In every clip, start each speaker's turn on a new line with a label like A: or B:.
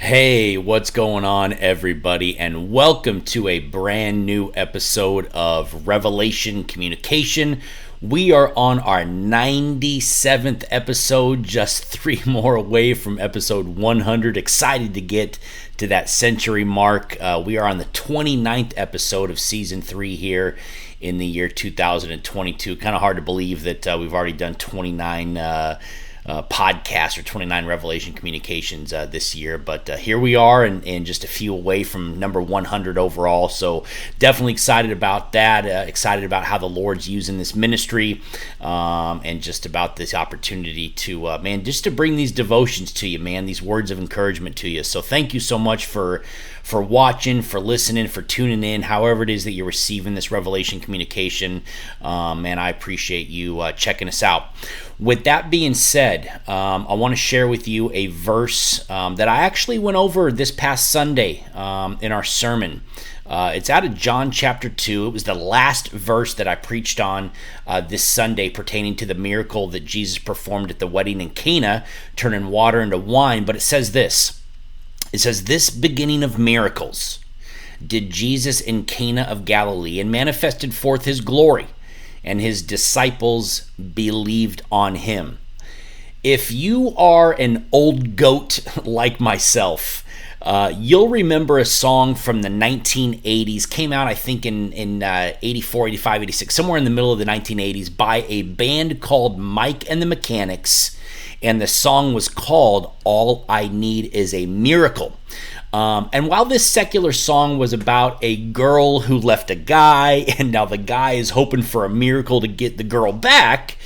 A: Hey, what's going on, everybody, and welcome to a brand new episode of Revelation Communication. We are on our 97th episode, just three more away from episode 100. Excited to get to that century mark. We are on the 29th episode of season 3 here in the year 2022. Kind of hard to believe that we've already done 29 podcasts or 29 Revelation Communications this year, but here we are and just a few away from number 100 overall, so definitely excited about that, excited about how the Lord's using this ministry, and just about this opportunity to just to bring these devotions to you, man, these words of encouragement to you. So thank you so much for watching, for listening, for tuning in, however it is that you're receiving this Revelation Communication. And I appreciate you checking us out. With that being said, I want to share with you a verse that I actually went over this past Sunday in our sermon. It's out of John chapter 2. It was the last verse that I preached on this Sunday pertaining to the miracle that Jesus performed at the wedding in Cana, turning water into wine. But it says this. It says, "This beginning of miracles did Jesus in Cana of Galilee, and manifested forth his glory, and his disciples believed on him." If you are an old goat like myself, you'll remember a song from the 1980s, came out I think in 84, 85, 86, somewhere in the middle of the 1980s, by a band called Mike and the Mechanics. And the song was called "All I Need Is a Miracle." And while this secular song was about a girl who left a guy, and now the guy is hoping for a miracle to get the girl back,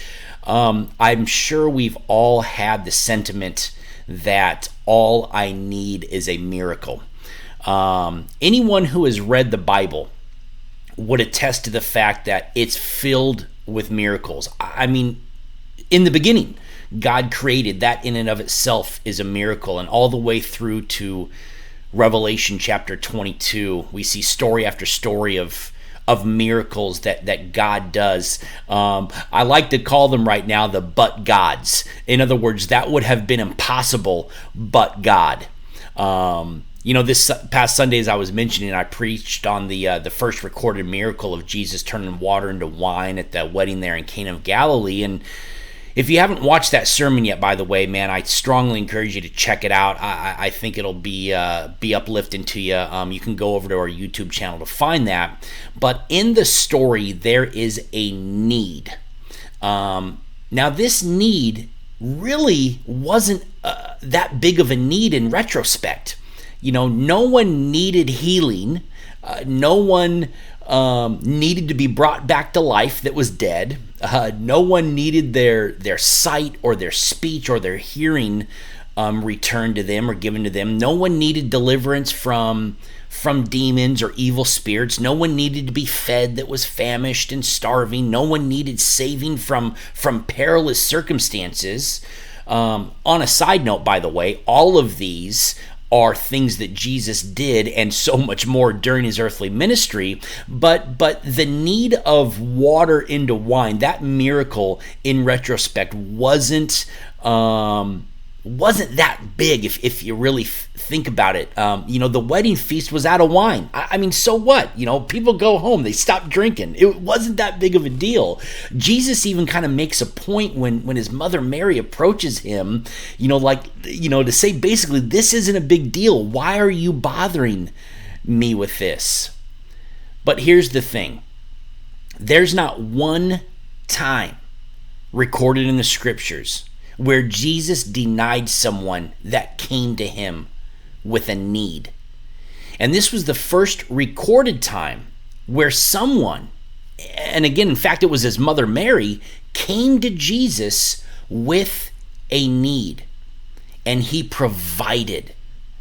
A: I'm sure we've all had the sentiment that all I need is a miracle. Anyone who has read the Bible would attest to the fact that it's filled with miracles. I mean, in the beginning, God created. That in and of itself is a miracle. And all the way through to Revelation chapter 22, we see story after story of miracles that God does. I like to call them right now the but gods. In other words, that would have been impossible but God. This past Sunday, as I was mentioning, I preached on the first recorded miracle of Jesus turning water into wine at the wedding there in Cana of Galilee. And if you haven't watched that sermon yet, by the way, man, I strongly encourage you to check it out. I think it'll be uplifting to you. You can go over to our YouTube channel to find that. But in the story, there is a need. Now, this need really wasn't that big of a need in retrospect. No one needed healing. No one needed to be brought back to life that was dead. No one needed their sight or their speech or their hearing returned to them or given to them. No one needed deliverance from demons or evil spirits. No one needed to be fed that was famished and starving. No one needed saving from perilous circumstances. On a side note, by the way, all of these are things that Jesus did and so much more during his earthly ministry, but the need of water into wine, that miracle in retrospect wasn't that big if you really think about it. The wedding feast was out of wine. I mean, so what? People go home, they stop drinking. It wasn't that big of a deal. Jesus even kind of makes a point when his mother Mary approaches him, to say basically, this isn't a big deal. Why are you bothering me with this? But here's the thing. There's not one time recorded in the scriptures where Jesus denied someone that came to him with a need. And this was the first recorded time where someone, and again, in fact, it was his mother Mary, came to Jesus with a need. And he provided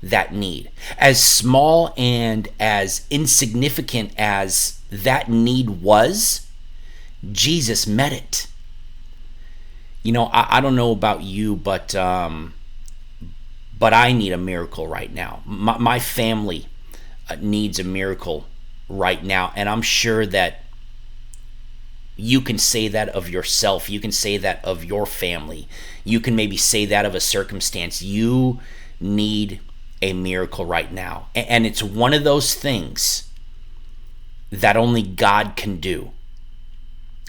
A: that need. As small and as insignificant as that need was, Jesus met it. I don't know about you, but I need a miracle right now. My family needs a miracle right now, and I'm sure that you can say that of yourself. You can say that of your family. You can maybe say that of a circumstance. You need a miracle right now. And it's one of those things that only God can do.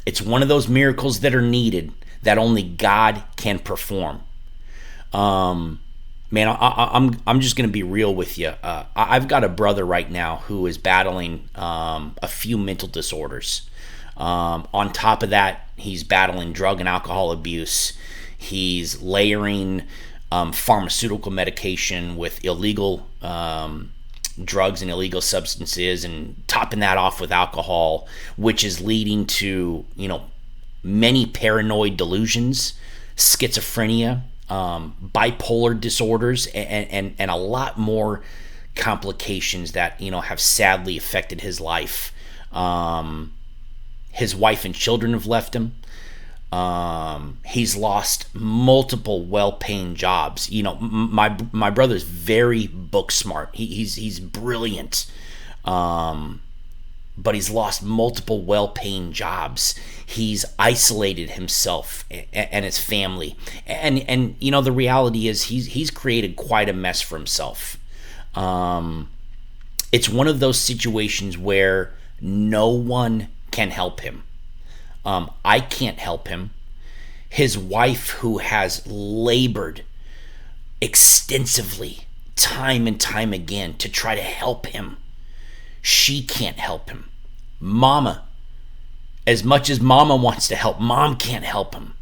A: It's one of those miracles that are needed that only God can perform. Man, I'm just going to be real with you. I've got a brother right now who is battling a few mental disorders. On top of that, he's battling drug and alcohol abuse. He's layering pharmaceutical medication with illegal drugs and illegal substances, and topping that off with alcohol, which is leading to, many paranoid delusions, schizophrenia, bipolar disorders, and a lot more complications that, have sadly affected his life. His wife and children have left him. He's lost multiple well-paying jobs. My brother's very book smart. He's brilliant, but he's lost multiple well-paying jobs. He's isolated himself and his family, and the reality is he's created quite a mess for himself. It's one of those situations where no one can help him. I can't help him. His wife, who has labored extensively, time and time again, to try to help him, she can't help him. Mama, as much as Mama wants to help, Mom can't help him.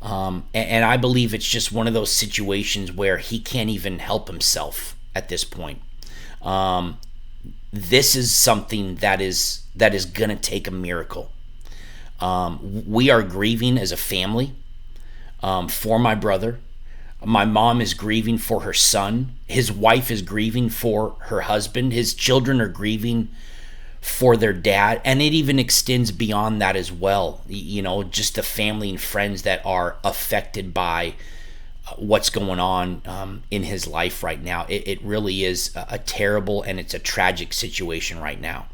A: And I believe it's just one of those situations where he can't even help himself at this point. This is something that is going to take a miracle. We are grieving as a family for my brother. My mom is grieving for her son. His wife is grieving for her husband. His children are grieving for their dad. And it even extends beyond that as well. Just the family and friends that are affected by what's going on in his life right now. It really is a terrible, and it's a tragic situation right now.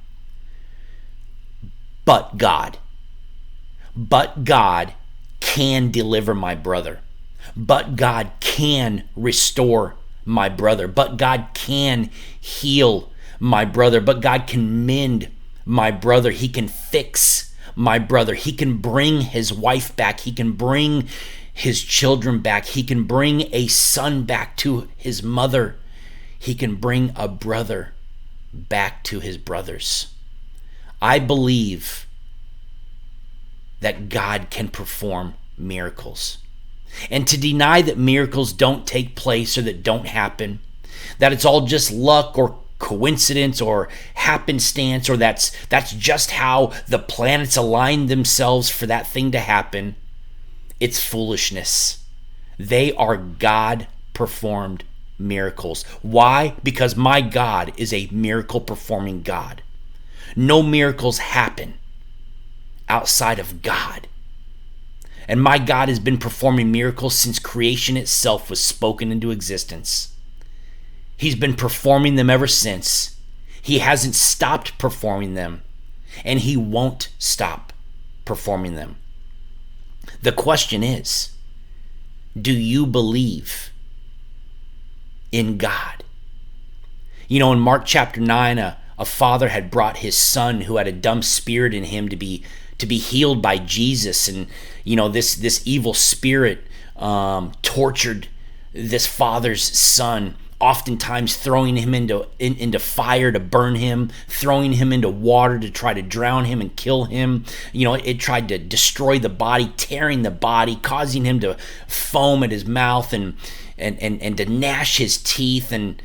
A: But God can deliver my brother. But God can restore my brother. But God can heal my brother. But God can mend my brother. He can fix my brother. He can bring his wife back. He can bring his children back. He can bring a son back to his mother. He can bring a brother back to his brothers. I believe that God can perform miracles. And to deny that miracles don't take place or that don't happen, that it's all just luck or coincidence or happenstance, or that's just how the planets align themselves for that thing to happen, it's foolishness. They are God-performed miracles. Why? Because my God is a miracle-performing God. No miracles happen outside of God. And my God has been performing miracles since creation itself was spoken into existence. He's been performing them ever since. He hasn't stopped performing them, and he won't stop performing them. The question is, do you believe in God? In Mark chapter 9, a father had brought his son who had a dumb spirit in him to be healed by Jesus, and this evil spirit tortured this father's son, oftentimes throwing him into fire to burn him, throwing him into water to try to drown him and kill him. It tried to destroy the body, tearing the body, causing him to foam at his mouth and to gnash his teeth. And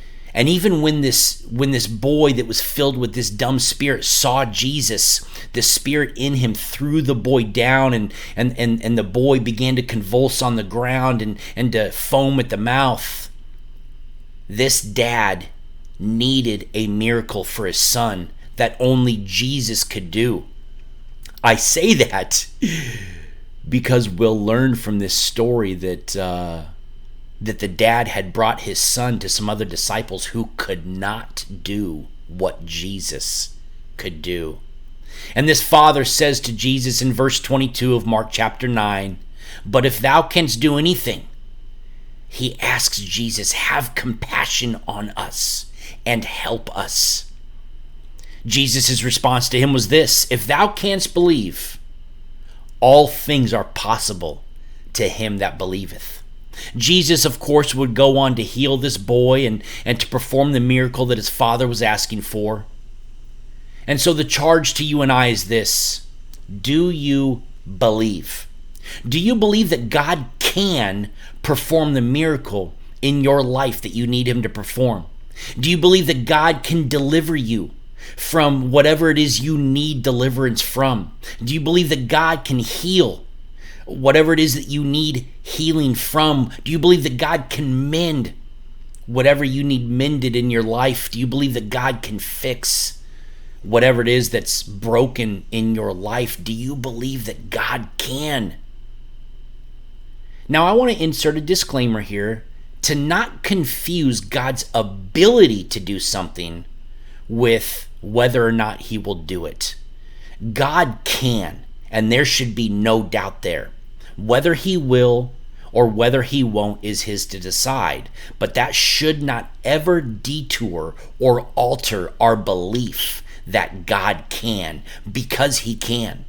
A: even when this boy that was filled with this dumb spirit saw Jesus, the spirit in him threw the boy down, and the boy began to convulse on the ground and to foam at the mouth. This dad needed a miracle for his son that only Jesus could do. I say that because we'll learn from this story that the dad had brought his son to some other disciples who could not do what Jesus could do. And this father says to Jesus in verse 22 of Mark chapter 9, "But if thou canst do anything, he asks Jesus, have compassion on us and help us. Jesus' response to him was this: if thou canst believe, all things are possible to him that believeth. Jesus, of course, would go on to heal this boy and to perform the miracle that his father was asking for. And so the charge to you and I is this: do you believe? Do you believe that God can perform the miracle in your life that you need him to perform? Do you believe that God can deliver you from whatever it is you need deliverance from? Do you believe that God can heal whatever it is that you need healing from? Do you believe that God can mend whatever you need mended in your life? Do you believe that God can fix whatever it is that's broken in your life? Do you believe that God can? Now, I want to insert a disclaimer here to not confuse God's ability to do something with whether or not he will do it. God can, and there should be no doubt there. Whether he will or whether he won't is his to decide, but that should not ever detour or alter our belief that God can, because he can.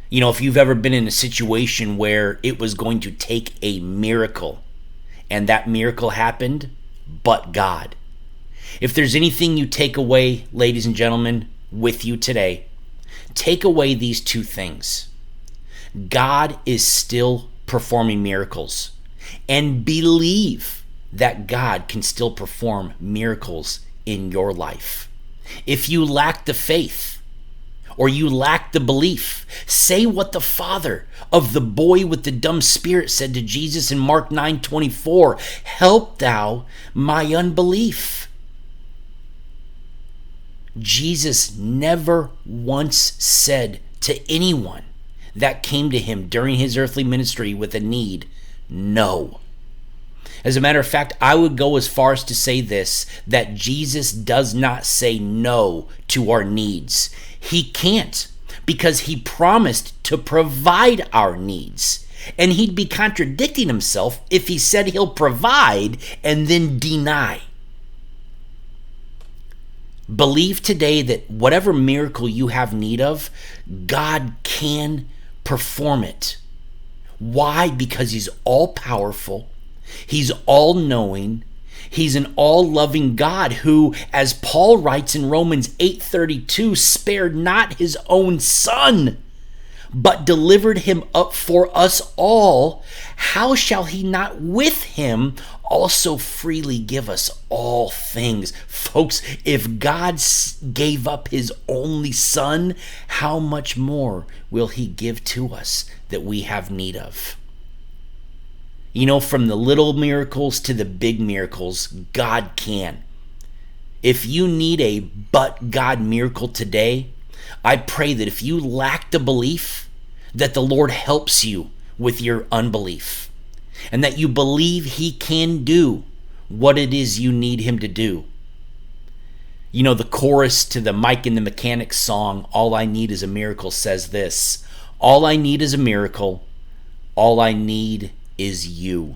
A: You know, if you've ever been in a situation where it was going to take a miracle and that miracle happened, but God. If there's anything you take away, ladies and gentlemen, with you today, take away these two things. God is still performing miracles, and believe that God can still perform miracles in your life. If you lack the faith, or you lack the belief, say what the father of the boy with the dumb spirit said to Jesus in Mark 9:24, help thou my unbelief. Jesus never once said to anyone that came to him during his earthly ministry with a need, no. As a matter of fact, I would go as far as to say this, that Jesus does not say no to our needs. He can't, because he promised to provide our needs. And he'd be contradicting himself if he said he'll provide and then deny. Believe today that whatever miracle you have need of, God can perform it. Why? Because he's all-powerful. He's all-knowing. He's an all-loving God who, as Paul writes in Romans 8:32, spared not his own son, but delivered him up for us all. How shall he not with him also freely give us all things? Folks, if God gave up his only son, how much more will he give to us that we have need of? You know, from the little miracles to the big miracles, God can. If you need a but God miracle today, I pray that if you lack the belief, that the Lord helps you with your unbelief, and that you believe he can do what it is you need him to do. You know, the chorus to the Mike and the Mechanics song, All I Need is a Miracle, says this: all I need is a miracle, all I need is you.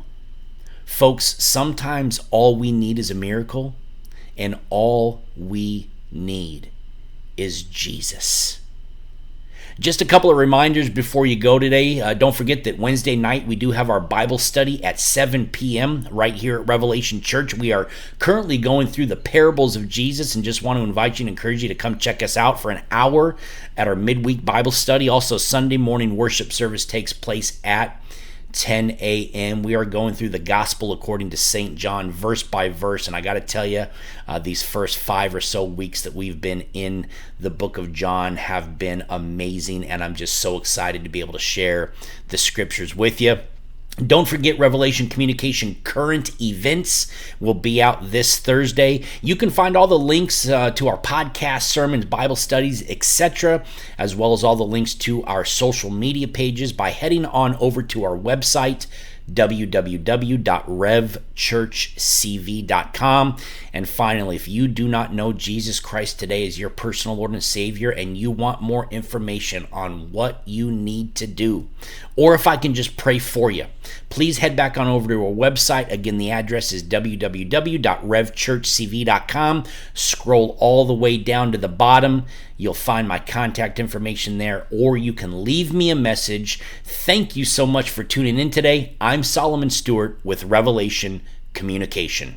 A: Folks, sometimes all we need is a miracle, and all we need is Jesus. Just a couple of reminders before you go today. Don't forget that Wednesday night we do have our Bible study at 7 p.m. right here at Revelation Church. We are currently going through the parables of Jesus, and just want to invite you and encourage you to come check us out for an hour at our midweek Bible study. Also, Sunday morning worship service takes place at 10 a.m. We are going through the gospel according to St. John verse by verse, and I got to tell you, these first 5 or so weeks that we've been in the book of John have been amazing, and I'm just so excited to be able to share the scriptures with you. Don't forget, Revelation Communication current events will be out this Thursday. You can find all the links to our podcast, sermons, Bible studies, etc., as well as all the links to our social media pages by heading on over to our website, www.revchurchcv.com. And finally, if you do not know Jesus Christ today as your personal Lord and Savior, and you want more information on what you need to do, or if I can just pray for you, please head back on over to our website. Again, the address is www.revchurchcv.com. Scroll all the way down to the bottom. You'll find my contact information there, or you can leave me a message. Thank you so much for tuning in today. I'm Solomon Stewart with Revelation Communication.